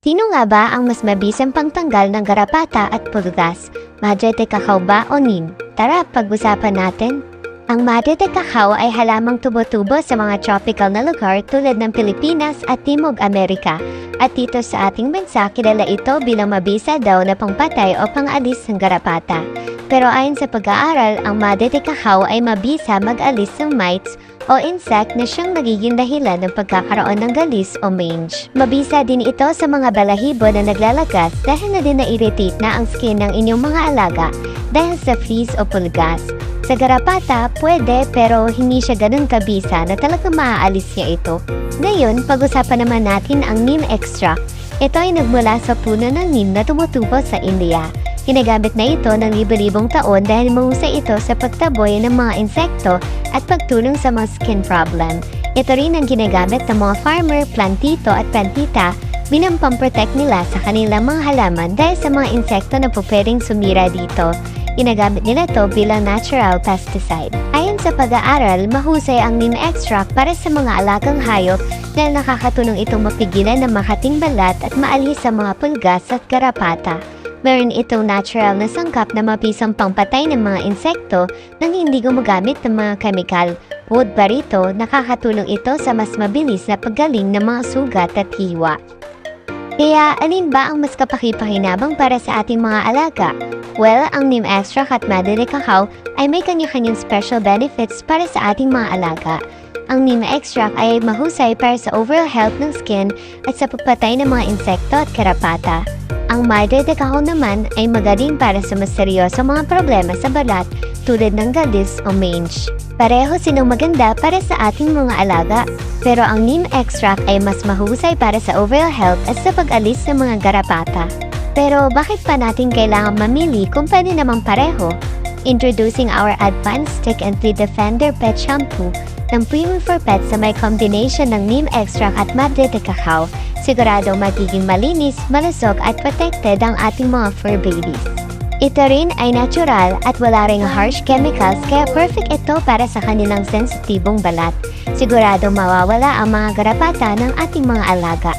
Sino nga ba ang mas mabisang pangtanggal ng garapata at pulgas? Madre de cacao ba o neem? Tara, pag-usapan natin. Ang madre de cacao ay halamang tubo-tubo sa mga tropical na lugar tulad ng Pilipinas at Timog Amerika. At dito sa ating bansa, kilala ito bilang mabisa daw na pangpatay o pangalis ng garapata. Pero ayon sa pag-aaral, ang madre de cacao ay mabisa mag-alis ng mites o insect na siyang nagiging dahilan ng pagkakaroon ng galis o mange. Mabisa din ito sa mga balahibo na naglalagas dahil na din na-irritate na ang skin ng inyong mga alaga dahil sa fleas o pulgas. Sa garapata, pwede pero hindi siya ganun kabisa na talagang maaalis niya ito. Ngayon, pag-usapan naman natin ang neem extract. Ito ay nagmula sa puno ng neem na tumutubo sa India. Ginagamit na ito ng libo-libong taon dahil mahusay ito sa pagtaboy ng mga insekto at pagtulong sa mga skin problem. Ito rin ang ginagamit ng mga farmer, plantito at plantita bilang pamprotect nila sa kanilang mga halaman dahil sa mga insekto na pwedeng sumira dito. Ginagamit nila ito bilang natural pesticide. Ayon sa pag-aaral, mahusay ang neem extract para sa mga alagang hayop dahil nakakatulong itong mapigilan ng makating balat at maalis sa mga pulgas at garapata. Meron itong natural na sangkap na mabisang pangpatay ng mga insekto nang hindi gumagamit ng mga kemikal. Bukod pa rito, nakakatulong ito sa mas mabilis na paggaling ng mga sugat at hiwa. Kaya, alin ba ang mas kapaki-pakinabang para sa ating mga alaga? Well, ang neem extract at madre de cacao ay may kanya-kanyang special benefits para sa ating mga alaga. Ang neem extract ay mahusay para sa overall health ng skin at sa pagpatay ng mga insekto at karapata. Ang madre de cacao naman ay magaling para sa mas seryosong mga problema sa balat tulad ng galis o mange. Pareho silang maganda para sa ating mga alaga, pero ang neem extract ay mas mahusay para sa overall health at sa pag-alis ng mga garapata. Pero bakit pa natin kailangan mamili kung pwede namang pareho? Introducing our Advanced Stick and Flea Defender Pet Shampoo ng Premium for Pets sa may combination ng neem extract at madre de cacao. Siguradong magiging malinis, malusog at protected ang ating mga fur babies. Ito rin ay natural at wala ring harsh chemicals kaya perfect ito para sa kanilang sensitibong balat. Siguradong mawawala ang mga garapata ng ating mga alaga.